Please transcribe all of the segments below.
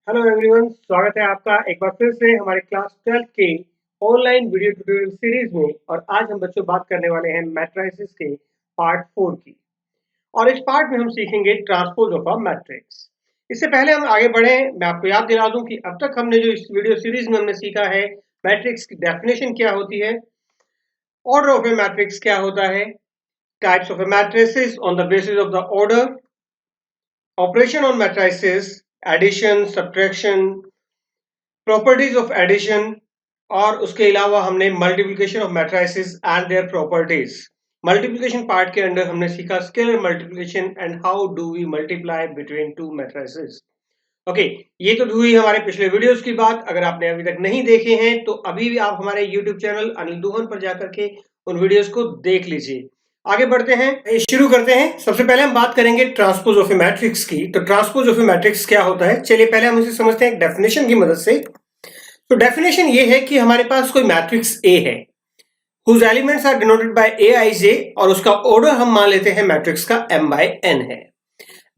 Hello everyone, स्वागत है आपका एक बार फिर से हमारे क्लास 12 के ऑनलाइन वीडियो ट्यूटोरियल सीरीज में। और आज हम बच्चों बात करने वाले हैं मैट्रिसेस के पार्ट 4 की। और इस पार्ट में हम सीखेंगे ट्रांसपोज ऑफ अ मैट्रिक्स। इससे पहले हम आगे बढ़े, मैं आपको याद दिला दूं कि अब तक हमने जो इस वीडियो सीरीज में हमने सीखा है, मैट्रिक्स की डेफिनेशन क्या होती है, ऑर्डर ऑफ ए मैट्रिक्स क्या होता है, types of a matrices on the basis of the order, operation on matrices, addition, subtraction, properties of addition, और उसके अलावा हमने multiplication of matrices and their properties. Multiplication part के अंदर हमने सीखा scalar multiplication and how do we multiply between two matrices. Okay, ये तो हुई हमारे पिछले वीडियोस की बात। अगर आपने अभी तक नहीं देखे हैं तो अभी भी आप हमारे यूट्यूब चैनल अनिल दुहन पर जाकर के उन वीडियोस को देख लीजिए। आगे बढ़ते हैं, शुरू करते हैं। सबसे पहले हम बात करेंगे ट्रांसपोज ऑफ ए मैट्रिक्स की। तो ट्रांसपोज ऑफ ए मैट्रिक्स क्या होता है, चलिए पहले हम इसे समझते हैं एक डेफिनेशन की मदद से। तो डेफिनेशन ये है कि हमारे पास कोई मैट्रिक्स ए है whose elements are denoted by aij, और उसका ऑर्डर हम मान लेते हैं मैट्रिक्स का m/n है।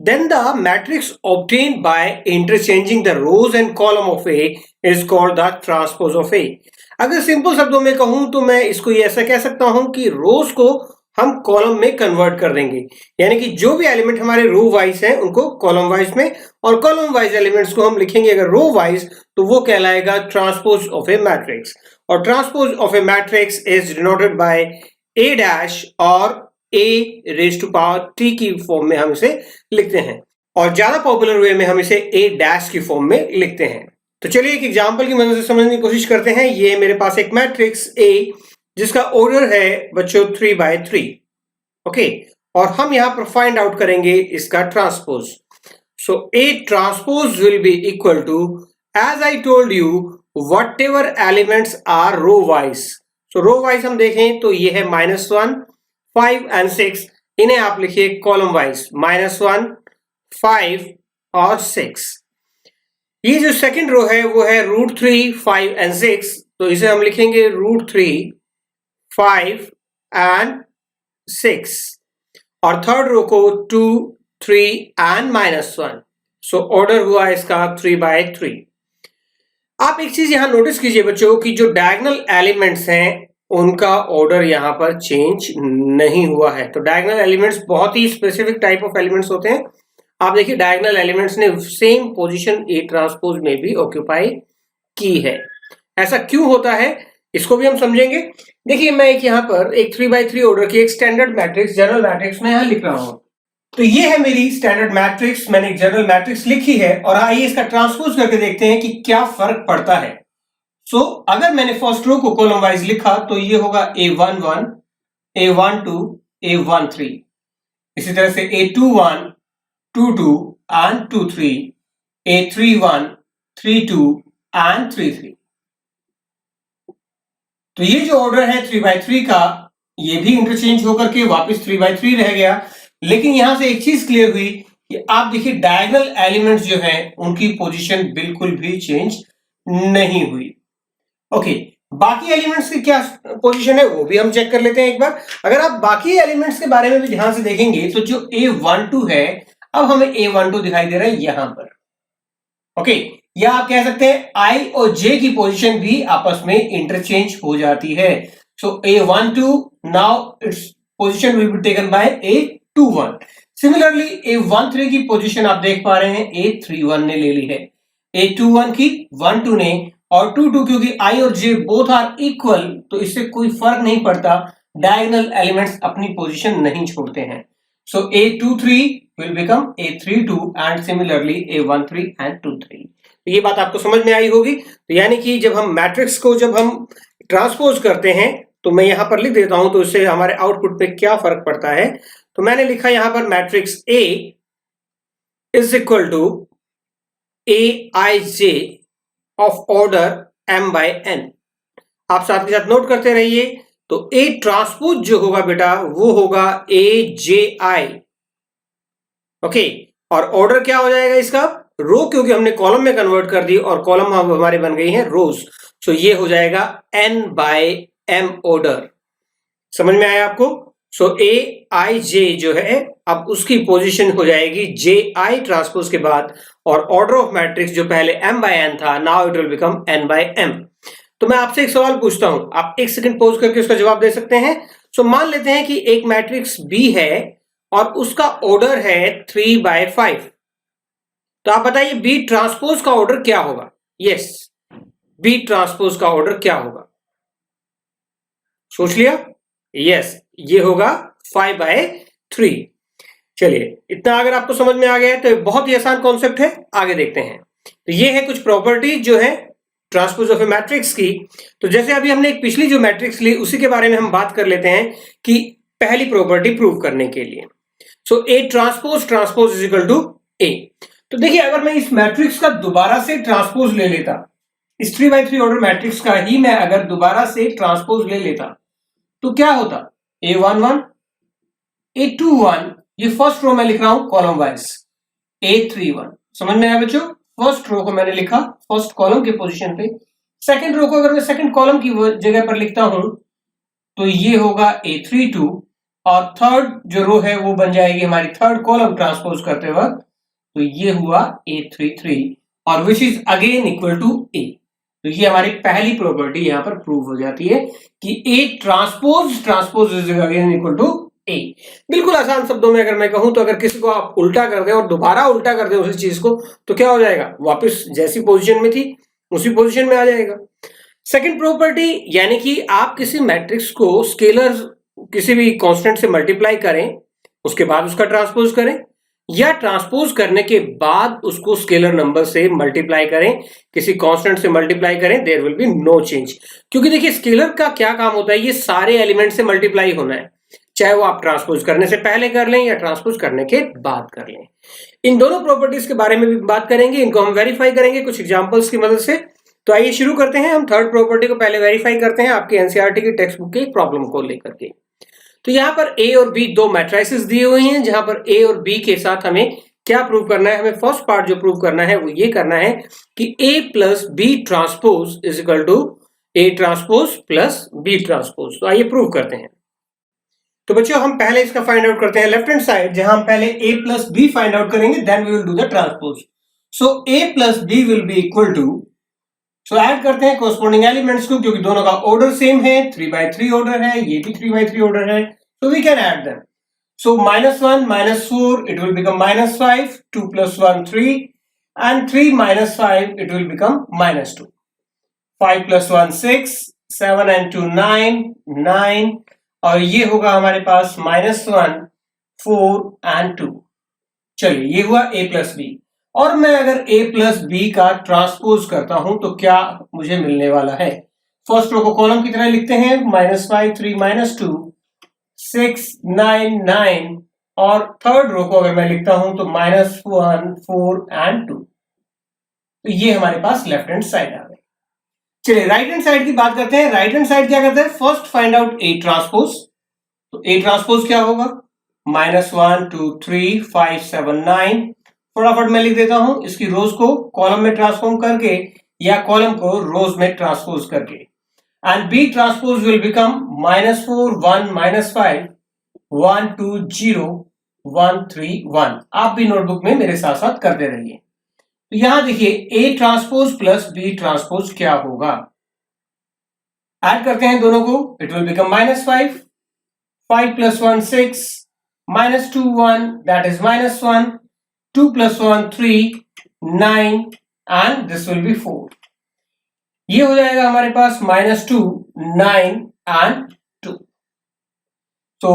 Then the matrix obtained by interchanging the rows and column of A is called the transpose of A। अगर सिंपल शब्दों में कहूं तो मैं इसको ये ऐसा कह सकता हूं कि रोज को हम कॉलम में कन्वर्ट कर देंगे, यानी कि जो भी एलिमेंट हमारे रो वाइज हैं उनको कॉलम वाइज में, और कॉलम वाइज एलिमेंट्स को हम लिखेंगे अगर रो वाइज, तो वो कहलाएगा ट्रांसपोज ऑफ ए मैट्रिक्स। और transpose of a matrix is denoted by a dash और a raise to power t की फॉर्म में हम इसे लिखते हैं, और ज्यादा पॉपुलर वे में हम इसे a डैश की फॉर्म में लिखते हैं। तो चलिए एक एग्जांपल की मदद से समझने की कोशिश करते हैं। ये मेरे पास एक मैट्रिक्स A जिसका ऑर्डर है बच्चों 3/3। ओके, और हम यहां पर फाइंड आउट करेंगे इसका transpose. So A transpose will be equal to, as I told you, whatever elements are row wise. So row wise हम देखें तो ये है -1, 5 एंड 6। इन्हें आप लिखिए कॉलम वाइज, -1, 5 और 6। ये जो सेकंड रो है वो है √3, 5 एंड 6, तो इसे हम लिखेंगे √3, 5 एंड 6। और थर्ड रो को 2, 3 एंड -1। सो ऑर्डर हुआ इसका 3/3। आप एक चीज यहां नोटिस कीजिए बच्चों कि जो डायगोनल एलिमेंट्स हैं उनका ऑर्डर यहां पर चेंज नहीं हुआ है। तो डायगोनल एलिमेंट्स बहुत ही स्पेसिफिक टाइप ऑफ एलिमेंट्स होते हैं। आप देखिए डायगोनल एलिमेंट्स ने सेम पोजीशन ए ट्रांसपोज में भी ऑक्यूपाई की है। ऐसा क्यों होता है इसको भी हम समझेंगे। देखिए मैं एक यहां पर एक 3/3 ऑर्डर की एक स्टैंडर्ड मैट्रिक्स, जनरल मैट्रिक्स में यहां लिख रहा हूं। तो ये है मेरी स्टैंडर्ड मैट्रिक्स, मैंने एक जनरल मैट्रिक्स लिखी है, और आइए इसका ट्रांसपोज करके देखते हैं कि क्या फर्क पड़ता है। अगर मैंने फर्स्ट रो को कॉलम वाइज लिखा तो ये होगा A11, A12, A13। इसी तरह से A21, 22 एंड 23, A31, 32 एंड 33। तो ये जो ऑर्डर है 3/3 का, ये भी इंटरचेंज होकर के वापस 3/3 रह गया। लेकिन यहां से एक चीज क्लियर हुई कि आप देखिए डायगोनल एलिमेंट्स जो हैं उनकी पोजीशन बिल्कुल भी चेंज नहीं हुई। ओके, बाकी एलिमेंट्स की क्या पोजीशन है वो भी हम चेक कर लेते हैं एक बार। अगर आप बाकी एलिमेंट्स के बारे में भी ध्यान से देखेंगे तो जो A12 है, अब हमें A12 दिखाई दे रहा है यहां पर। ओके, या आप कह सकते हैं I और J की पोजीशन भी आपस में इंटरचेंज हो जाती है। सो A12 now its position will be taken by A21। Similarly A13 की पोजीशन आप देख पा रहे हैं A31 ने ले ली है, A21 की 12 ने, और 22 क्योंकि I और J बोथ आर इक्वल तो इससे कोई फर्क नहीं पड़ता, डायगोनल एलिमेंट्स अपनी पोजीशन नहीं छोड़ते हैं। सो A23 will become A32 and similarly A13 and 23। तो ये बात आपको समझ में आई होगी। तो यानी कि जब हम मैट्रिक्स को जब हम ट्रांसपोज करते हैं तो मैं यहां पर लिख देता हूं तो इससे हमारे आउटपुट पे क्या फर्क पड़ता है। तो मैंने लिखा यहां पर matrix A is equal to Aij of order m/n। आप साथ के साथ नोट करते रहिए। तो A ट्रांसपोज जो होगा बेटा वो होगा AJI। ओके, और ऑर्डर क्या हो जाएगा इसका, रो, क्योंकि हमने कॉलम में कन्वर्ट कर दी और कॉलम अब हमारे बन गई हैं रोज। सो ये हो जाएगा n/m ऑर्डर। समझ में आया आपको। सो ए आई जे जो है अब उसकी पोजीशन हो जाएगी जे आई ट्रांसपोज के बाद, और ऑर्डर ऑफ मैट्रिक्स जो पहले m बाय n था, now it will become n by m। तो मैं आपसे एक सवाल पूछता हूं, आप एक सेकंड पॉज करके उसका जवाब दे सकते हैं। सो मान लेते हैं कि एक मैट्रिक्स B है और उसका ऑर्डर है 3/5। तो आप बताइए B ट्रांसपोज का ऑर्डर क्या होगा? यस, B ट्रांसपोज का ऑर्डर क्या होगा? सोच लिया? यस, ये होगा 5/3। चलिए, इतना अगर आपको समझ में आ गया है तो बहुत ही आसान कॉन्सेप्ट है, आगे देखते हैं। तो ये है कुछ प्रॉपर्टीज जो है ट्रांसपोज ऑफ ए मैट्रिक्स की। तो जैसे अभी हमने एक पिछली जो मैट्रिक्स ली उसी के बारे में हम बात कर लेते हैं कि पहली प्रॉपर्टी प्रूव करने के लिए। So A transpose is equal to A. तो देखिए, अगर मैं इस मैट्रिक्स का दोबारा से ट्रांसपोज ले लेता, इस 3/3 ऑर्डर मैट्रिक्स का ही मैं अगर दोबारा से ट्रांसपोज ले लेता तो क्या होता? A11, A21, ये फर्स्ट रो में लिख रहा हूं कॉलम वाइज, A31। समझ में आया बच्चों? फर्स्ट रो को मैंने लिखा फर्स्ट कॉलम के पोजीशन पे, सेकंड रो को अगर मैं सेकंड कॉलम की जगह पर लिखता हूं तो ये होगा A32, और थर्ड जो रो है वो बन जाएगी हमारी थर्ड कॉलम ट्रांसपोज करते वक्त, तो ये हुआ A33, और which is again equal to A। तो ये हमारी पहली प्रॉपर्टी यहां पर प्रूव हो जाती है कि A transpose is again equal to A। बिल्कुल आसान शब्दों में अगर मैं कहूं तो अगर किसी को आप उल्टा कर दें और दोबारा उल्टा कर दें उसी चीज को, तो क्या हो जाएगा? वापस जैसी पोजीशन में थी उसी पोजीशन में आ जाएगा। सेकंड प्रॉपर्टी, यानी कि आप किसी मैट्रिक्स को स्केलर किसी भी कांस्टेंट से मल्टीप्लाई करें, उसके बाद उसका ट्रांसपोज करें, या ट्रांसपोज करने के बाद उसको स्केलर नंबर से मल्टीप्लाई करें, किसी कांस्टेंट से मल्टीप्लाई करें, there will be no change. क्योंकि देखिए, स्केलर का क्या काम होता है? ये सारे एलिमेंट से मल्टीप्लाई होना है, चाहे वो आप ट्रांसपोज करने से पहले कर लें या ट्रांसपोज करने के बाद कर लें। इन दोनों प्रॉपर्टीज के बारे में भी बात करेंगे, इनको हम वेरीफाई करेंगे कुछ एग्जांपल्स की मदद से। तो आइए शुरू करते हैं। हम थर्ड प्रॉपर्टी को पहले वेरीफाई करते हैं आपके एनसीईआरटी की टेक्स्ट बुक के प्रॉब्लम को लेकर के। तो यहाँ पर ए और बी दो मैट्रिसेस दिए हुए हैं, जहां पर ए और बी के साथ हमें क्या प्रूव करना है? हमें फर्स्ट पार्ट जो प्रूव करना है वो ये करना है कि A plus B transpose is equal to A transpose plus B transpose. तो आइए प्रूव करते हैं। तो बच्चों, हम पहले इसका फाइंड आउट करते हैं लेफ्ट हैंड साइड, जहां हम पहले a plus B find out करेंगे, then we will do the transpose. So a plus B will be equal to, so add करते हैं कोरस्पोंडिंग एलिमेंट्स को, क्योंकि दोनों का ऑर्डर सेम है, 3/3 ऑर्डर है, ये भी 3/3 ऑर्डर है, so we can add them. So -1 -4 it will become -5, 2 plus 1 3, and 3 minus 5 it will become -2. 5 plus 1 6, 7 and 2 9, 9, और ये होगा हमारे पास -1 4 and 2। चलिए, ये हुआ a प्लस बी, और मैं अगर a प्लस बी का ट्रांसपोज करता हूं तो क्या मुझे मिलने वाला है? फर्स्ट रो को कॉलम की तरह लिखते हैं, -5 3 -2 6 9 9, और थर्ड रो को अगर मैं लिखता हूं तो -1 4 and 2। तो ये हमारे पास लेफ्ट हैंड साइड आ गई। चलिए, राइट हैंड साइड की बात करते हैं। राइट हैंड साइड क्या करते हैं? फर्स्ट फाइंड आउट ए ट्रांसपोज। तो ए ट्रांसपोज क्या होगा? -1 2 3 5 7 9। फटाफट मैं लिख देता हूं, इसकी रोज को कॉलम में ट्रांसफॉर्म करके या कॉलम को रोज में ट्रांसपोज करके, and B transpose will become -4 1 -5 1 2 0 1 3 1। आप भी नोटबुक में मेरे साथ साथ करते रहिए। तो यहां देखिए, A transpose plus B transpose क्या होगा? ऐड करते हैं दोनों को, it will become -5 5 plus 1 6 -2 1, that is -1 2 plus 1 3 9, and this will be 4। ये हो जाएगा हमारे पास -2 9 and 2। तो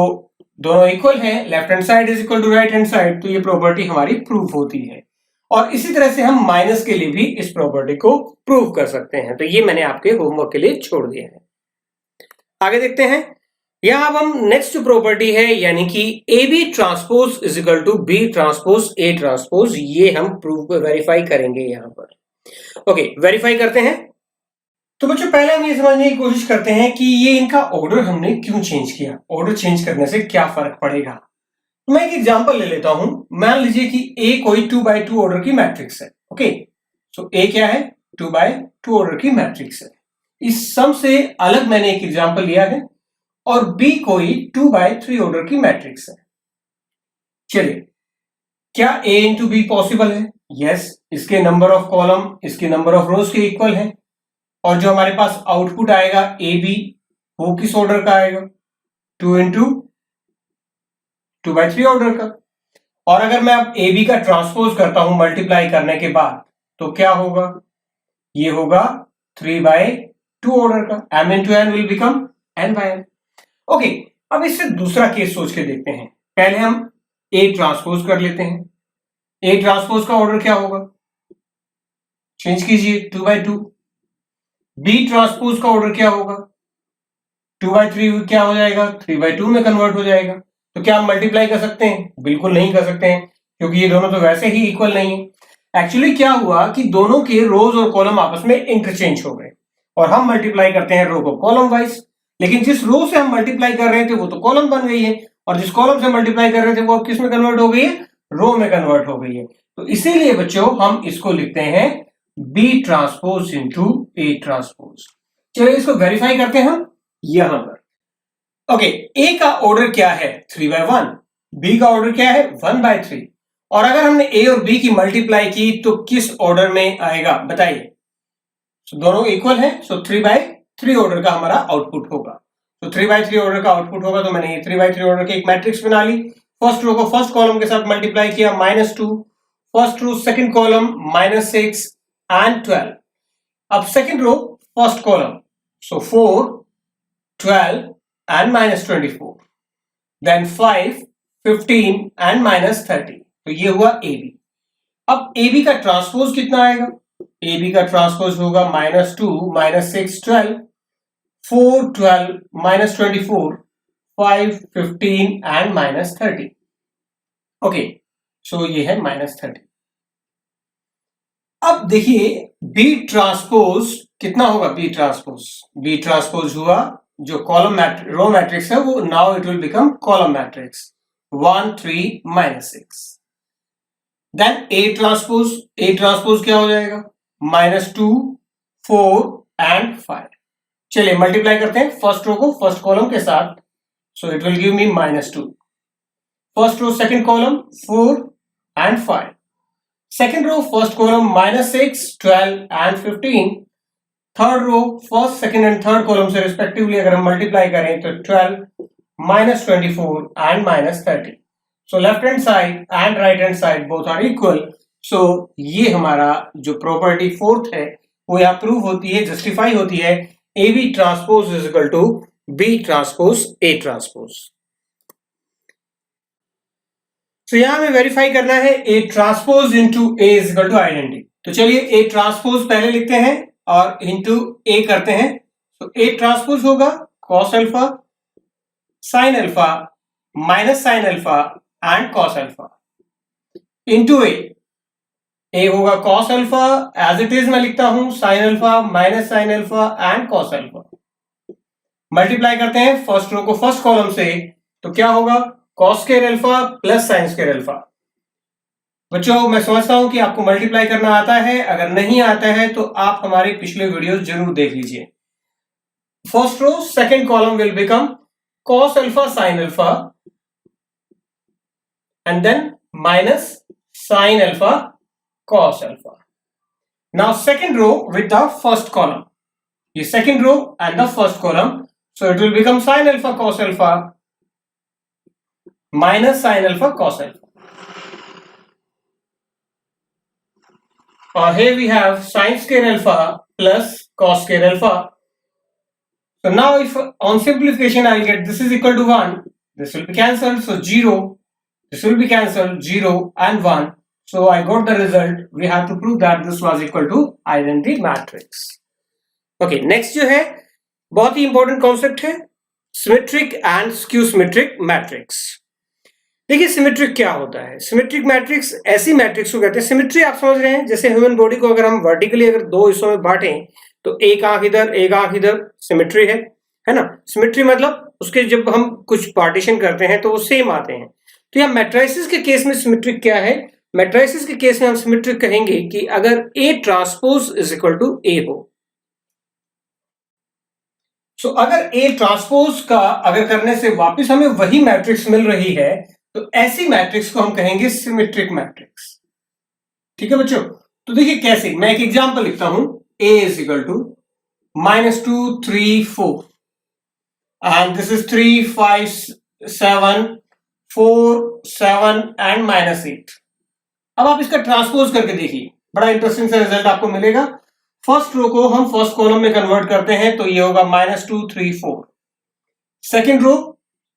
दोनों इक्वल हैं, left hand side is equal to right hand side, तो ये प्रॉपर्टी हमारी प्रूफ होती है। और इसी तरह से हम माइनस के लिए भी इस प्रॉपर्टी को प्रूव कर सकते हैं। तो ये मैंने आपके होमवर्क के लिए छोड़ दिया है। आगे देखते हैं। यहां अब हम नेक्स्ट जो प्रॉपर्टी है, यानी कि A B transpose is equal to B transpose A transpose, ये हम प्रूव वेरीफाई करेंगे यहां पर। ओके, वेरीफाई करते हैं। तो बच्चों, पहले हम ये समझने की कोशिश करते हैं कि ये इनका ऑर्डर हमने क्यों चेंज किया, ऑर्डर चेंज करने से क्या फर्क पड़ेगा। मैं एक एग्जांपल ले लेता हूं। मान लीजिए कि ए कोई 2/2 ऑर्डर की मैट्रिक्स है। ओके, सो ए क्या है? 2/2 ऑर्डर की मैट्रिक्स है। इस सम से अलग मैंने एक एग्जांपल लिया है, और B कोई 2/3 ऑर्डर की मैट्रिक्स है। चलिए, क्या A इंटू बी पॉसिबल है? यस, इसके नंबर ऑफ कॉलम इसके नंबर ऑफ रोज के इक्वल है, और जो हमारे पास आउटपुट आएगा ए बी, वो किस ऑर्डर का आएगा? 2 इंटू 2/3 ऑर्डर का। और अगर मैं अब ए बी का ट्रांसपोज करता हूं मल्टीप्लाई करने के बाद, तो क्या होगा? ये होगा 3/2 ऑर्डर का। m into n will become n/n। Okay, अब इससे दूसरा केस सोच के देखते हैं। पहले हम ए ट्रांसपोज कर लेते हैं। ए ट्रांसपोज का ऑर्डर क्या होगा? चेंज कीजिए, 2/2। बी ट्रांसपोज का ऑर्डर क्या होगा? 2/3 क्या हो जाएगा? 3/2 में कन्वर्ट हो जाएगा। तो क्या हम मल्टीप्लाई कर सकते हैं? बिल्कुल नहीं कर सकते हैं, क्योंकि ये दोनों तो वैसे ही इक्वल नहीं है। एक्चुअली क्या हुआ कि दोनों के रोज और कॉलम आपस में इंटरचेंज हो गए, और हम मल्टीप्लाई करते हैं रो को कॉलम वाइज, लेकिन जिस रो से हम मल्टीप्लाई कर रहे थे वो तो कॉलम बन गई है, और जिस कॉलम से मल्टीप्लाई कर रहे थे वो अब किस में कन्वर्ट हो गई है? रो में कन्वर्ट हो गई है। तो इसीलिए बच्चों हम इसको लिखते हैं B transpose into A transpose. चलिए इसको वेरीफाई करते हैं हम यहां पर। ओके, ए का ऑर्डर क्या है? 3/1। बी का ऑर्डर क्या है? 1/3। और अगर हमने ए और बी की मल्टीप्लाई की तो किस ऑर्डर में आएगा बताइए? दोनों इक्वल है, सो 3/3 ऑर्डर का हमारा आउटपुट होगा। तो 3/3 ऑर्डर का आउटपुट होगा, तो मैंने ये 3/3 ऑर्डर की एक मैट्रिक्स बना ली। फर्स्ट रो को फर्स्ट कॉलम के साथ मल्टीप्लाई किया, -2। First row second column -6 and 12। अब second row first column, so 4, 12 and -24, then 5, 15 and -30। तो ये हुआ ए बी। अब ए बी का ट्रांसपोज कितना आएगा? ए बी का ट्रांसपोज होगा -2, -6, 12, 4, 12, -24, 5, 15 and -30। ओके, सो ये है -30। अब देखिए बी ट्रांसपोज कितना होगा? बी ट्रांसपोज हुआ जो कॉलम रो मैट्रिक्स है वो, now it will become column matrix 1, 3, -6। Then A transpose क्या हो जाएगा? -2, 4 एंड 5। चलिए मल्टीप्लाई करते हैं फर्स्ट रो को फर्स्ट कॉलम के साथ, so it will give me -2। First row second column 4 and 5। Second row first column -6, 12 and 15। Third row first second and third column से रिस्पेक्टिवली अगर हम मल्टीप्लाई करें तो 12, -24 and -30। So left hand side and right hand side both are equal. So ये हमारा जो property fourth है वो यहाँ प्रूव होती है, जस्टिफाई होती है। A B transpose is equal to B transpose A transpose. तो यहां हमें वेरीफाई करना है A transpose into A is equal to identity. तो चलिए ए ट्रांसपोज पहले लिखते हैं और इंटू ए करते हैं। तो ए ट्रांसपोज होगा cos alpha, sine alpha, minus sine alpha and cos alpha into A होगा cos alpha, as it is मैं लिखता हूं sine alpha, minus sine alpha and cos alpha. Multiply करते हैं फर्स्ट रो को फर्स्ट कॉलम से, तो क्या होगा? Cos square alpha plus sine square alpha. बच्चों मैं समझता हूं कि आपको मल्टीप्लाई करना आता है, अगर नहीं आता है तो आप हमारे पिछले वीडियोस जरूर देख लीजिए। First row second column will become cos alpha sin alpha and then minus sin alpha cos alpha. Now second row with the first column. The second row and the first column. So it will become sin alpha cos alpha minus sin alpha cos alpha. Or here we have sin square alpha plus cos square alpha. So now if on simplification I'll get this is equal to 1, this will be cancelled, so 0, this will be cancelled, 0 and 1. So I got the result. We have to prove that this was equal to identity matrix. Okay, next जो है बहुत ही important concept है symmetric and skew symmetric matrix. देखिए symmetric क्या होता है? Symmetric matrix ऐसी matrix को कहते हैं, सिमेट्री आप समझ रहे हैं जैसे ह्यूमन बॉडी को अगर हम वर्टिकली अगर दो हिस्सों में बांटें तो एक आंख इधर एक आंख इधर, सिमेट्री है ना। सिमेट्री मतलब उसके जब हम कुछ पार्टीशन करते हैं तो वो सेम आते हैं। तो यहाँ मैट्रिसेस के केस में सिमेट्रिक क्या है? मैट्रिसेस के केस में हम सिमेट्रिक कहेंगे कि अगर A transpose is equal to A हो, सो अगर ए ट्रांसपोज का अगर करने से वापस हमें वही मैट्रिक्स मिल रही है तो ऐसी मैट्रिक्स को हम कहेंगे सिमेट्रिक मैट्रिक्स। ठीक है बच्चों, तो देखिए कैसे, मैं एक एग्जांपल लिखता हूं, a is equal to -2 3 4 and this is 3 5 7 4 7 and -8। अब आप इसका ट्रांसपोज करके देखिए, बड़ा इंटरेस्टिंग सा रिजल्ट आपको मिलेगा। फर्स्ट रो को हम फर्स्ट कॉलम में कन्वर्ट करते हैं तो ये होगा -2 3 4, सेकेंड रो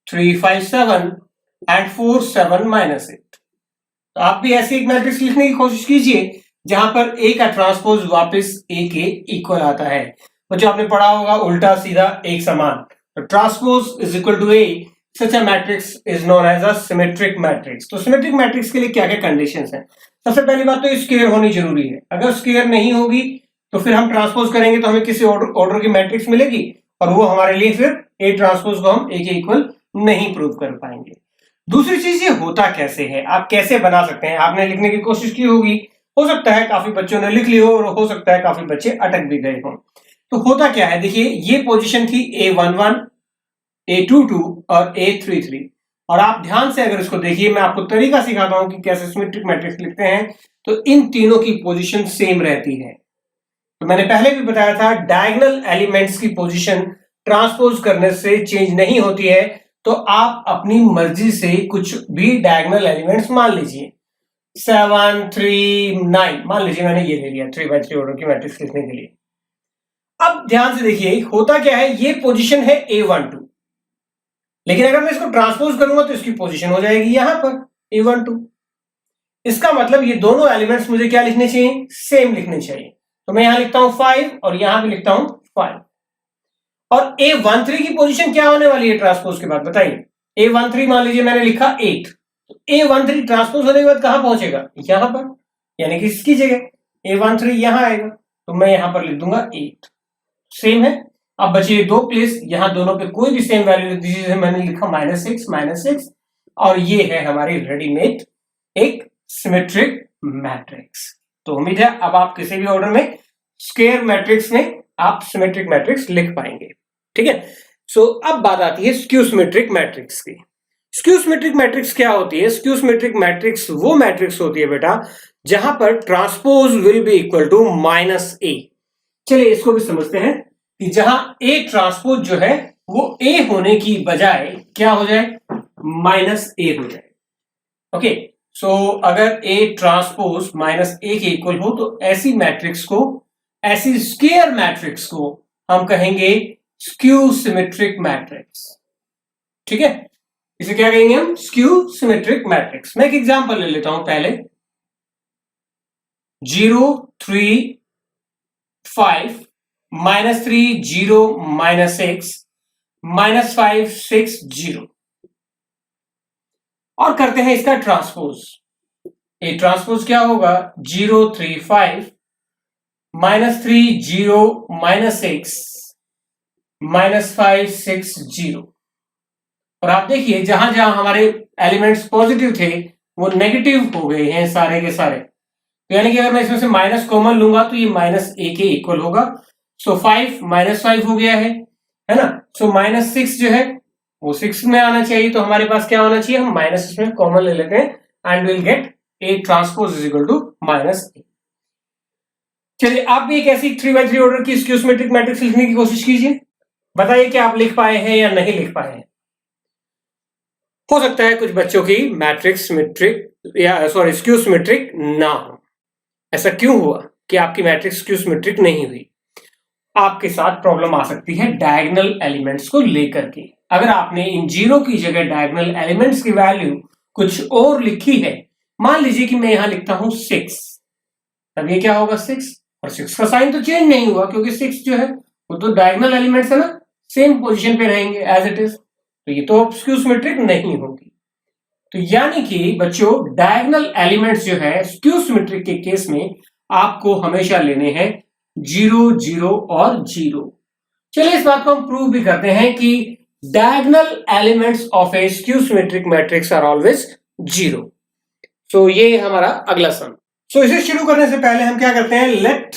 3 5 7 एंड 4 7 -8। तो आप भी ऐसी एक मैट्रिक्स लिखने की कोशिश कीजिए जहां पर ए का ट्रांसपोज वापस ए के इक्वल आता है। बच्चों आपने पढ़ा होगा उल्टा सीधा एक समान, तो transpose is equal to A, such a matrix is known as a symmetric matrix. तो सिमेट्रिक मैट्रिक्स के लिए क्या क्या कंडीशंस हैं? सबसे पहली बात तो स्क्वायर होनी जरूरी है। अगर स्क्वायर नहीं होगी तो फिर हम ट्रांसपोज करेंगे तो हमें किसी ऑर्डर की मैट्रिक्स मिलेगी और वो हमारे लिए फिर ए ट्रांसपोज को हम ए के इक्वल नहीं प्रूव कर पाएंगे। दूसरी चीज, ये होता कैसे है, आप कैसे बना सकते हैं? आपने लिखने की कोशिश की होगी, हो सकता है काफी बच्चों ने लिख ली हो और हो सकता है काफी बच्चे अटक भी गए हों। तो होता क्या है, देखिए ये पोजीशन थी A11, A22 और A33, और आप ध्यान से अगर इसको देखिए, मैं आपको तरीका सिखाता हूं कि कैसे सिमेट्रिक मैट्रिक्स लिखते हैं। तो इन तीनों की पोजीशन सेम रहती है। तो मैंने पहले भी बताया था, डायगोनल एलिमेंट्स की पोजीशन ट्रांसपोज करने से चेंज नहीं होती है। तो आप अपनी मर्जी से कुछ भी डायगोनल एलिमेंट्स मान लीजिए, 7 3 9 मान लीजिए, मैंने ये ले लिया 3x3 ऑर्डर की मैट्रिक्स लिखने के लिए। अब ध्यान से देखिए होता क्या है, ये पोजीशन है A12, लेकिन अगर मैं इसको ट्रांसपोज करूंगा तो इसकी पोजीशन हो जाएगी यहां पर A12। इसका मतलब ये दोनों एलिमेंट्स मुझे क्या लिखने चाहिए, सेम लिखने चाहिए। तो मैं यहां लिखता हूं 5 और यहां भी लिखता हूं 5। और A13 की पोजीशन क्या होने वाली है ट्रांसपोज के बाद, बताइए। A13 मान लीजिए मैंने लिखा 8, तो A13 ट्रांसपोज होने के बाद कहां पहुंचेगा, यहां पर, यानी कि इसकी जगह A13 यहां आएगा, तो मैं यहां पर लिख दूंगा 8। सेम है। अब बचिए दो प्लेस, यहां दोनों पे कोई भी सेम वैल्यू लिख दीजिए। मैंने लिखा -6 और ये है हमारी रेडीमेड एक सिमेट्रिक मैट्रिक्स। तो उम्मीद है अब आप किसी भी ऑर्डर में स्क्वायर मैट्रिक्स में आप सिमेट्रिक मैट्रिक्स लिख पाएंगे। ठीक है। सो अब बात आती है स्क्यू सिमेट्रिक मैट्रिक्स की। स्क्यू सिमेट्रिक मैट्रिक्स क्या होती है? स्क्यू सिमेट्रिक मैट्रिक्स वो मैट्रिक्स होती है बेटा जहां पर transpose will be equal to -a। चलिए इसको भी समझते हैं कि जहां a ट्रांसपोज जो है वो a होने की बजाय क्या हो जाए, -a हो जाए। ओके, सो अगर a ट्रांसपोज -a के इक्वल हो तो ऐसी मैट्रिक्स को, ऐसी स्क्वायर मैट्रिक्स को हम कहेंगे स्क्यू सिमेट्रिक मैट्रिक्स। ठीक है, इसे क्या कहेंगे हम, स्क्यू सिमेट्रिक मैट्रिक्स। मैं एक एग्जांपल ले लेता हूं पहले, 0 3 5 -3 0 -6 -5 6 0, और करते हैं इसका ट्रांसपोज। ए ट्रांसपोज क्या होगा, 0 3 5 -3 0 -6 -5 6 0। और आप देखिए जहां जहां हमारे एलिमेंट्स पॉजिटिव थे वो नेगेटिव हो गए हैं सारे के सारे। तो यानी कि अगर मैं इसमें से माइनस कॉमन लूंगा तो ये -a के इक्वल होगा। सो 5 -5 हो गया है ना। सो -6 जो है वो 6 में आना चाहिए। तो हमारे पास क्या होना चाहिए, हम माइनस इसमें कॉमन ले लेते हैं and will get a transpose is equal to -a। चलिए आप भी एक ऐसी 3x3 ऑर्डर की स्क्यू सिमेट्रिक मैट्रिक्स लिखने की कोशिश कीजिए, बताइए कि आप लिख पाए हैं या नहीं लिख पाए हैं। हो सकता है कुछ बच्चों की मैट्रिक्स सिमेट्रिक या सॉरी स्क्यू सिमेट्रिक ना हो। ऐसा क्यों हुआ कि आपकी मैट्रिक्स स्क्यू सिमेट्रिक नहीं हुई? आपके साथ प्रॉब्लम आ सकती है डायगोनल एलिमेंट्स को लेकर के। अगर आपने इन जीरो की जगह डायगोनल एलिमेंट्स की वैल्यू कुछ और लिखी है, मान लीजिए कि मैं यहां लिखता हूं 6, तब ये क्या होगा 6, और 6 का साइन तो चेंज नहीं हुआ क्योंकि 6 जो है वो तो डायगोनल एलिमेंट्स है ना, सेम पोजीशन पे रहेंगे एज इट इज, तो ये तो स्क्यू सिमेट्रिक नहीं होगी। तो यानी कि बच्चों डायगोनल एलिमेंट्स जो है स्क्यू सिमेट्रिक के केस में आपको हमेशा लेने हैं 0 0 और 0। चलिए इस बात को हम प्रूव भी करते हैं कि diagonal elements of a skew symmetric matrix are always 0। So ये हमारा अगला सम। सो इसे शुरू करने से पहले हम क्या करते हैं, let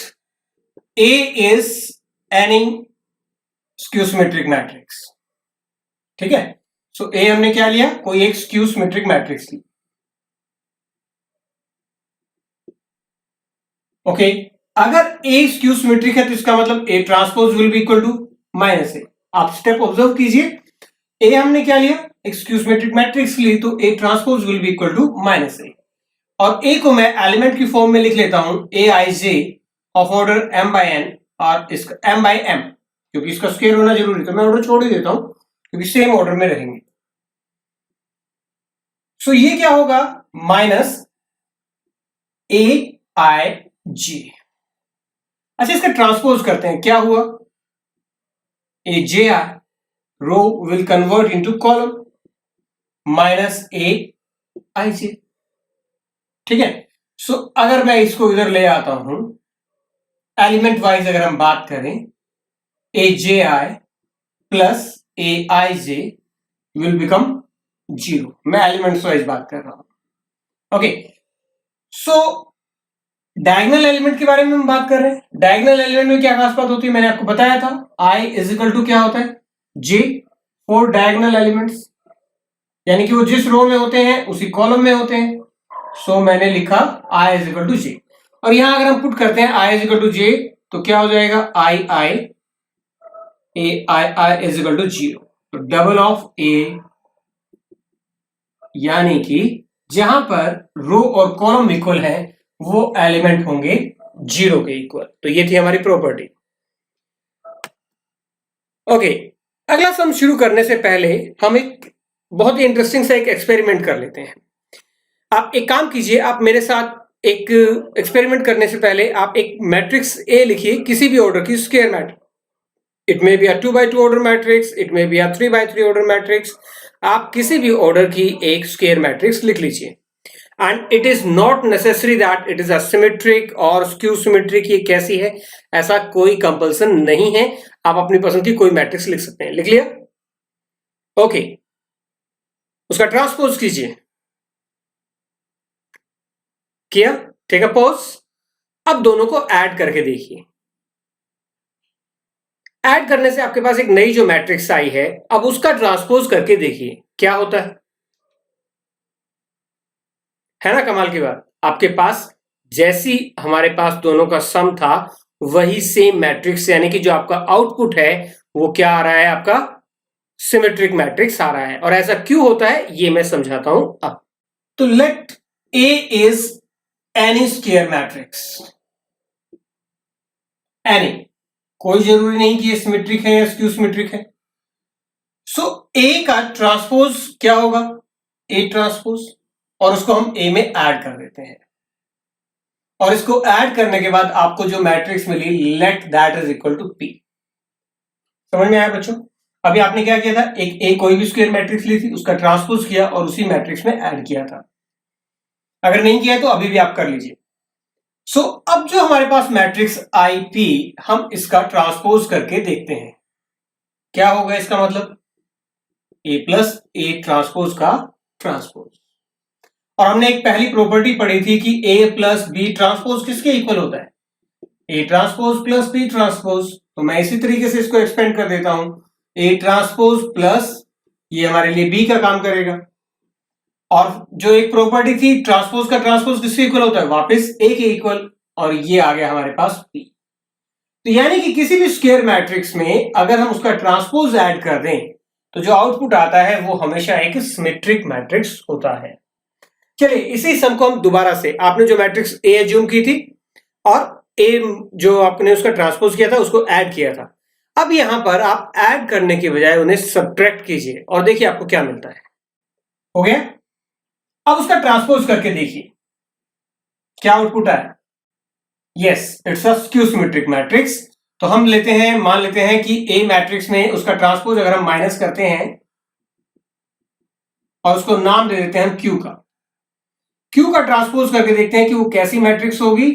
A is any skew symmetric matrix. ठीक है, सो ए हमने क्या लिया, कोई एक स्क्यू सिमेट्रिक मैट्रिक्स ली। ओके, अगर ए स्क्यू सिमेट्रिक है तो इसका मतलब A transpose will be equal to minus A. आप स्टेप ऑब्जर्व कीजिए, ए हमने क्या लिया, एक स्क्यू सिमेट्रिक मैट्रिक्स ली, तो A transpose will be equal to minus A. और ए को मैं एलिमेंट की फॉर्म में लिख लेता हूं, A I J of order m by n, और इसका m बाई m, क्योंकि इसका स्क्वायर होना जरूरी, तो मैं ऑर्डर छोड़ ही देता हूं क्योंकि सेम ऑर्डर में रहेंगे। सो ये क्या होगा, माइनस ए आई जे। अच्छा, इसका ट्रांसपोज करते हैं, क्या हुआ, A J I row will convert into column minus A I J. ठीक है, सो अगर मैं इसको इधर ले आता हूं, एलिमेंट वाइज अगर हम बात करें, A J I plus A I J will become 0। मैं एलिमेंट्स वाइज बात कर रहा हूं। ओके, सो डायगोनल एलिमेंट के बारे में हम बात कर रहे हैं। डायगोनल एलिमेंट में क्या खास बात होती है, मैंने आपको बताया था, आई इज इक्वल टू क्या होता है, जे फॉर डायगोनल एलिमेंट्स, यानी कि वो जिस रो में होते हैं उसी कॉलम में होते हैं। सो मैंने लिखा आई इज इक्वल टू जे, और यहां अगर हम पुट करते हैं आई इज इक्वल टू जे, तो क्या हो जाएगा, आई आई ए आई आई इज इक्वल टू 0। तो डबल ऑफ ए, यानी कि जहां पर रो और कॉलम इक्वल है वो एलिमेंट होंगे 0 के इक्वल। तो ये थी हमारी प्रॉपर्टी। ओके, अगला सम शुरू करने से पहले हम एक बहुत ही इंटरेस्टिंग सा एक एक्सपेरिमेंट कर लेते हैं। आप एक काम कीजिए, आप मेरे साथ एक एक्सपेरिमेंट करने से पहले आप एक मैट्रिक्स ए लिखिए, किसी भी ऑर्डर की square matrix. It may be a 2 by 2 order matrix, it may be a 3 by 3 order matrix. आप किसी भी ऑर्डर की एक स्क्वायर मैट्रिक्स लिख लीजिए। And it is not necessary that it is asymmetric और स्क्यू सिमेट्रिक, ये कैसी है, ऐसा कोई कंपल्सन नहीं है। आप अपनी पसंद की कोई मैट्रिक्स लिख सकते हैं। लिख लिया? ओके, उसका ट्रांसपोज कीजिए। किया? Take a pause. अब दोनों को ऐड करके देखिए। ऐड करने से आपके पास एक नई जो मैट्रिक्स आई है, अब उसका ट्रांसपोज करके देखिए क्या होता है ना कमाल की बात। आपके पास जैसी हमारे पास दोनों का सम था, वही सेम मैट्रिक्स, यानी कि जो आपका आउटपुट है वो क्या आ रहा है, आपका सिमेट्रिक मैट्रिक्स आ रहा है। और ऐसा क्यों होता है ये मैं समझाता हूं अब। तो let A is any square matrix, any, कोई जरूरी नहीं कि ये सिमेट्रिक है या स्क्यू सिमेट्रिक है। सो ए का ट्रांसपोज क्या होगा, ए ट्रांसपोज, और उसको हम ए में ऐड कर देते हैं। और इसको ऐड करने के बाद आपको जो मैट्रिक्स मिली, let that is equal to P. समझ में आया बच्चों? अभी आपने क्या किया था, एक ए कोई भी स्क्वायर मैट्रिक्स ली थी, उसका ट्रांसपोज किया और उसी मैट्रिक्स में ऐड किया था। अगर नहीं किया तो अभी भी आप कर लीजिए। सो अब जो हमारे पास मैट्रिक्स आई पी, हम इसका ट्रांसपोज करके देखते हैं क्या होगा। इसका मतलब ए प्लस ए ट्रांसपोज का ट्रांसपोज। और हमने एक पहली प्रॉपर्टी पढ़ी थी कि ए प्लस बी ट्रांसपोज किसके इक्वल होता है, A transpose plus B transpose. तो मैं इसी तरीके से इसको एक्सपेंड कर देता हूं, ए ट्रांसपोज प्लस, ये हमारे लिए बी का काम करेगा। और जो एक प्रॉपर्टी थी ट्रांसपोज का ट्रांसपोज किसके इक्वल होता है, वापस ए के इक्वल, और ये आ गया हमारे पास पी। तो यानी कि किसी भी स्क्वायर मैट्रिक्स में अगर हम उसका ट्रांसपोज ऐड कर दें तो जो आउटपुट आता है वो हमेशा एक सिमेट्रिक मैट्रिक्स होता है। चलिए इसी सम को हम दोबारा से, आपने जो मैट्रिक्स ए एज्यूम की थी और ए जो आपने उसका ट्रांसपोज किया था उसको ऐड किया था, अब यहां पर आप ऐड करने के बजाय उन्हें सब्ट्रैक्ट कीजिए और देखिए आपको क्या मिलता है। हो गया? अब उसका ट्रांसपोज करके देखिए क्या आउटपुट आया। Yes, it's a skew symmetric matrix. तो हम लेते हैं, मान लेते हैं कि ए मैट्रिक्स में उसका ट्रांसपोज अगर हम माइनस करते हैं और उसको नाम दे देते हैं हम क्यू का, क्यू का ट्रांसपोज करके देखते हैं कि वो कैसी मैट्रिक्स होगी।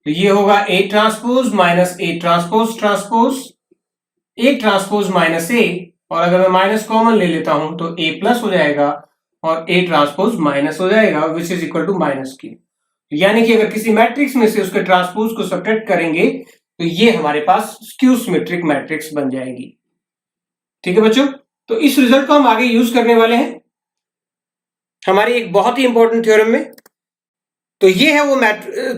तो ये होगा A transpose minus A transpose transpose, A transpose minus A, और अगर मैं माइनस कॉमन ले लेता हूं तो ए प्लस हो जाएगा और ए ट्रांसपोज माइनस हो जाएगा, which is equal to minus Q. यानी कि अगर किसी मैट्रिक्स में से उसके ट्रांसपोज को सब्ट्रैक्ट करेंगे तो ये हमारे पास स्क्यू सिमेट्रिक मैट्रिक्स बन जाएगी। ठीक है बच्चों, तो इस रिजल्ट को हम आगे यूज करने वाले हैं हमारी एक बहुत ही इंपॉर्टेंट थ्योरम में। तो ये है वो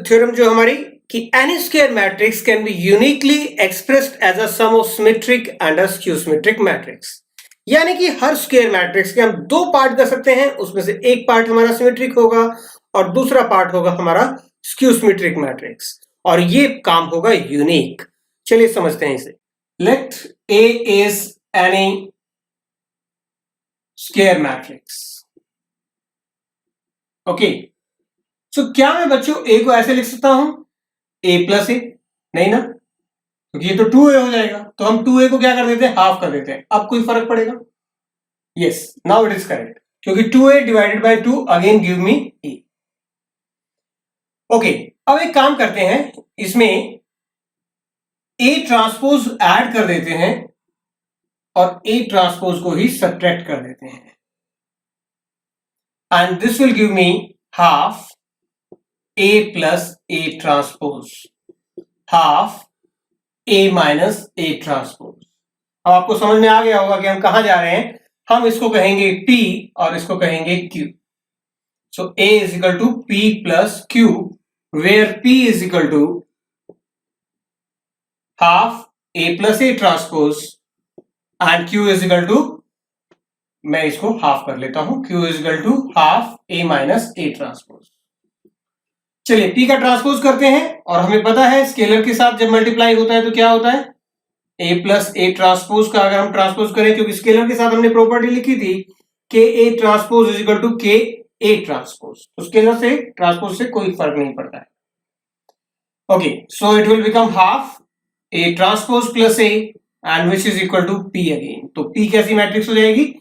थ्योरम जो हमारी कि any square matrix can be uniquely expressed as a sum of symmetric and a skew symmetric matrix. यानी कि हर स्क्वायर मैट्रिक्स के हम दो पार्ट कर सकते हैं, उसमें से एक पार्ट हमारा सिमेट्रिक होगा और दूसरा पार्ट होगा हमारा स्क्यू सिमेट्रिक मैट्रिक्स, और ये काम होगा यूनिक। चलिए समझते हैं इसे। Let A is any square matrix. Okay, so क्या मैं बच्चों ए को ऐसे लिख सकता हूं ए प्लस ए? नहीं ना, क्योंकि ये तो 2a हो जाएगा, तो हम 2a को क्या कर देते हैं, हाफ कर देते हैं। अब कोई फर्क पड़ेगा? Yes, now it is correct, क्योंकि 2a divided by 2 again give me a। Okay, अब एक काम करते हैं, इसमें a ट्रांसपोज ऐड कर देते हैं और a ट्रांसपोज को ही सब्ट्रैक्ट कर देते हैं, and this will give me half a plus a transpose, half a minus a transpose. अब आपको समझ में आ गया होगा कि हम कहां जा रहे हैं। हम इसको कहेंगे P और इसको कहेंगे Q। So A is equal to P plus Q, where P is equal to half A plus A transpose and Q is equal to, मैं इसको हाफ कर लेता हूं, Q is equal to half A minus A transpose. चलिए P का transpose करते हैं, और हमें पता है स्केलर के साथ जब मल्टीप्लाई होता है तो क्या होता है, A प्लस A ट्रांसपोज का अगर हम ट्रांसपोज करें, क्योंकि स्केलर के साथ हमने प्रॉपर्टी लिखी थी कि A transpose is equal to K A transpose, तो स्केलर से ट्रांसपोज से कोई फर्क नहीं पड़ता है। Okay, so it will become half A transpose plus A and which is equal to P again. तो P कैसी मैट्रिक्स हो जाएगी,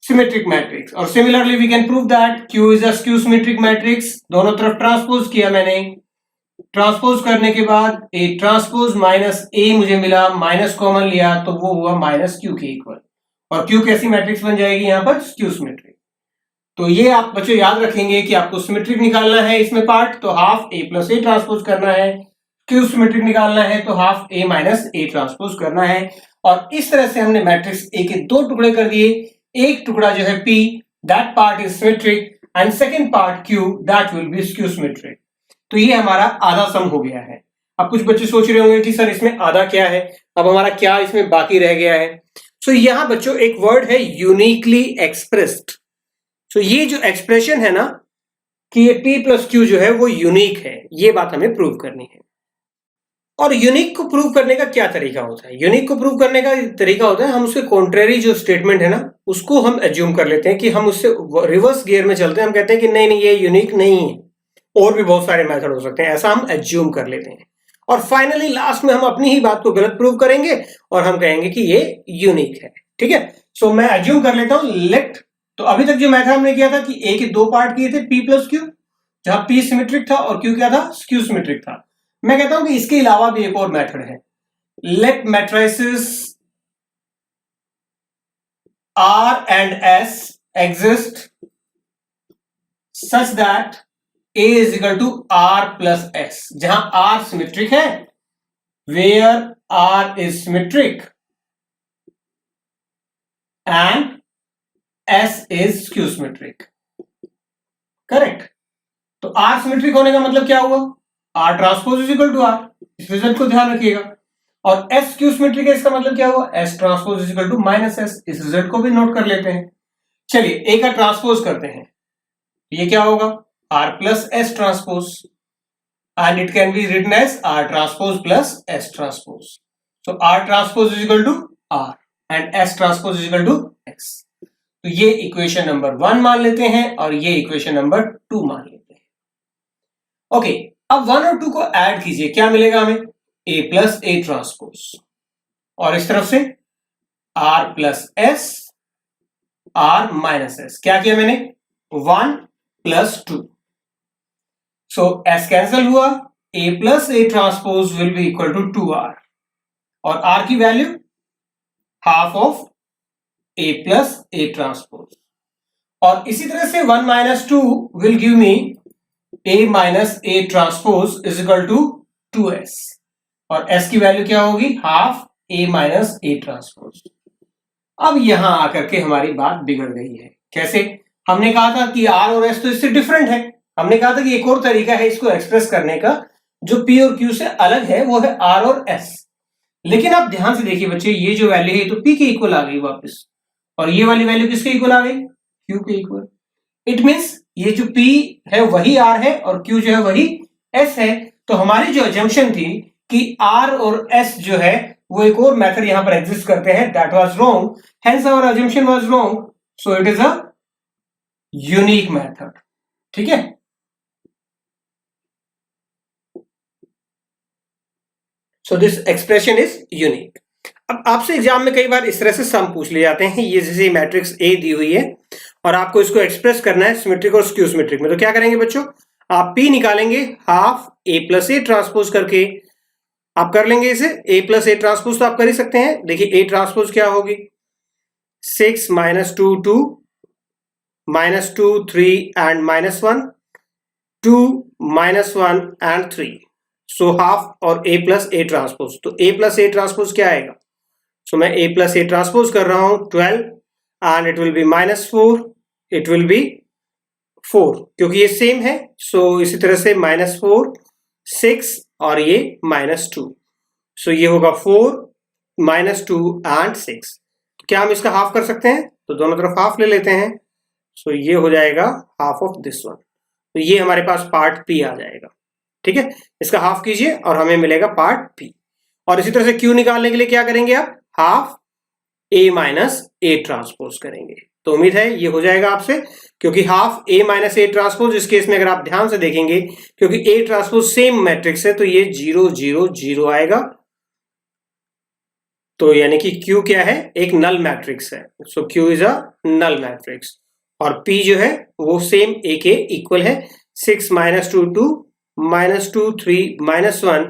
सिमेट्रिक मैट्रिक्स। और similarly we can prove that Q is a skew symmetric matrix. दोनों तरफ transpose किया मैंने, transpose करने के बाद A ट्रांसपोज माइनस A मुझे मिला, माइनस कॉमन लिया तो वो हुआ माइनस Q के इक्वल, और Q कैसी मैट्रिक्स बन जाएगी यहां पर, स्क्यू सिमेट्रिक। तो ये आप बच्चों याद रखेंगे कि आपको सिमेट्रिक निकालना है इसमें पार्ट, तो half A plus A transpose करना है, क्यू सिमेट्रिक निकालना है तो half A minus A transpose करना है। और इस तरह से हमने मैट्रिक्स A के दो टुकड़े कर दिए, एक टुकड़ा जो है P, that part is symmetric, and second part Q, that will be skew symmetric. तो ये हमारा आधा सम हो गया है। अब कुछ बच्चे सोच रहे होंगे कि सर इसमें आधा क्या है, अब हमारा क्या इसमें बाकी रह गया है। सो यहां बच्चों एक वर्ड है यूनिकली एक्सप्रेस्ड। सो ये जो एक्सप्रेशन है ना कि ये P प्लस Q जो है वो यूनिक है, ये बात हमें प्रूव करनी है। और यूनिक को प्रूव करने का क्या तरीका होता है, यूनिक को प्रूव करने का तरीका होता है हम उसके कॉन्ट्रेरी जो स्टेटमेंट है ना उसको हम एज्यूम कर लेते हैं कि हम उससे रिवर्स गियर में चलते हैं, हम कहते हैं कि नहीं नहीं ये यूनिक नहीं है, और भी बहुत सारे मेथड हो सकते हैं, ऐसा हम एज्यूम कर लेते हैं। और फाइनली लास्ट में हम अपनी ही बात को गलत प्रूव करेंगे और हम कहेंगे कि ये यूनिक है। ठीक है, सो मैं एज्यूम कर लेता हूं लेट। तो अभी तक जो मेथड हमने किया था कि ए के दो पार्ट किए थे P प्लस Q, जहां P सिमेट्रिक था और Q क्या था, स्क्यू सिमेट्रिक था। मैं कहता हूं कि इसके अलावा भी एक और मेथड है, let matrices R and S exist such that A is equal to R plus S, जहां R सिमेट्रिक है, where R is symmetric and S is skew symmetric, correct. तो R सिमेट्रिक होने का मतलब क्या हुआ, R transpose is equal to R, इस result को ध्यान रखिएगा। और S स्क्यू सिमेट्रिक है, इसका मतलब क्या हुआ, S transpose is equal to minus S, इस रिजल्ट को भी नोट कर लेते हैं। चलिए A का ट्रांसपोज करते हैं, ये क्या होगा, R plus S transpose, and it can be written as R transpose plus S transpose. So R transpose is equal to R and S transpose is equal to X. तो ये equation number 1 मान लेते हैं और ये equation number 2 मान लेते हैं। ओके, अब 1 और 2 को ऐड कीजिए, क्या मिलेगा हमें, A प्लस A ट्रांसपोज, और इस तरफ से R plus S, R minus S, क्या किया मैंने, 1 प्लस 2, सो S कैंसिल हुआ, A plus A transpose will be equal to 2R, और R की value half of A plus A transpose, और इसी तरह से 1 minus 2 will give me A minus A transpose is equal to 2S, और s की value क्या होगी, half a minus a transpose. अब यहां आकर के हमारी बात बिगड़ गई है। कैसे? हमने कहा था कि r और s तो इससे डिफरेंट है। हमने कहा था कि एक और तरीका है इसको एक्सप्रेस करने का जो p और q से अलग है, वो है r और s। लेकिन आप ध्यान से देखिए बच्चे, ये जो वैल्यू है तो p के इक्वल आ गई वापस, और ये वाली वैल्यू किसके इक्वल आ गई, q के इक्वल। इट मींस ये जो p है वही r है और q जो है वही s है। तो हमारी जो अजम्पशन थी कि r और s जो है वो एक और मेथड यहां पर एग्जिस्ट करते हैं, that was wrong, hence our assumption was wrong, so it is a unique method. ठीक है, so this expression is unique. अब आपसे एग्जाम में कई बार इस तरह से सम पूछ लिए जाते हैं, ये जैसे मैट्रिक्स ए दी हुई है और आपको इसको एक्सप्रेस करना है सिमेट्रिक और स्क्यू सिमेट्रिक में, तो क्या करेंगे बच्चों, आप p निकालेंगे half a plus A transpose करके, आप कर लेंगे इसे a प्लस ए ट्रांसपोज, तो आप कर ही सकते हैं। देखिए a ट्रांसपोज क्या होगी, 6 minus 2 2 minus 2 3 and minus 1 2 minus 1 and 3, so half और a प्लस ए ट्रांसपोज, तो a प्लस ए ट्रांसपोज क्या आएगा, सो मैं a प्लस ए ट्रांसपोज कर रहा हूं 12 and it will be minus 4, it will be 4 क्योंकि ये सेम है, सो इसी तरह से माइनस 4 6 और ये माइनस 2, सो ये होगा 4 माइनस 2 एंड 6। क्या हम इसका हाफ कर सकते हैं, तो दोनों तरफ हाफ ले लेते हैं, सो ये हो जाएगा हाफ ऑफ दिस वन, तो ये हमारे पास पार्ट p आ जाएगा। ठीक है, इसका हाफ कीजिए और हमें मिलेगा पार्ट p। और इसी तरह से q निकालने के लिए क्या करेंगे आप, half a minus A transpose करेंगे। तो उम्मीद है ये हो जाएगा आपसे, क्योंकि half a minus A transpose इस केस में अगर आप ध्यान से देखेंगे, क्योंकि a ट्रांसपोज सेम मैट्रिक्स है, तो ये 0 0 0 आएगा, तो यानी कि Q क्या है, एक नल मैट्रिक्स है, so Q is a null matrix. और P जो है वो सेम A के इक्वल है, 6 माइनस 2 2 माइनस 2 3 माइनस 1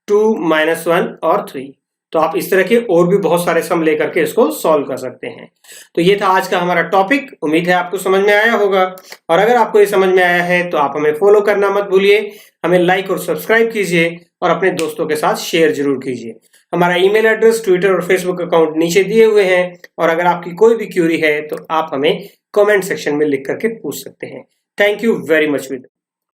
2 माइनस 1 और 3। तो आप इस तरह के और भी बहुत सारे सम लेकर के इसको सॉल्व कर सकते हैं। तो ये था आज का हमारा टॉपिक, उम्मीद है आपको समझ में आया होगा, और अगर आपको ये समझ में आया है तो आप हमें फॉलो करना मत भूलिए, हमें लाइक और सब्सक्राइब कीजिए और अपने दोस्तों के साथ शेयर जरूर कीजिए। हमारा ईमेल एड्रेस, ट्विटर और फेसबुक अकाउंट नीचे दिए हुए हैं, और अगर आपकी कोई भी क्यूरी है तो आप हमें कमेंट सेक्शन में लिख करके पूछ सकते हैं। Thank you very much.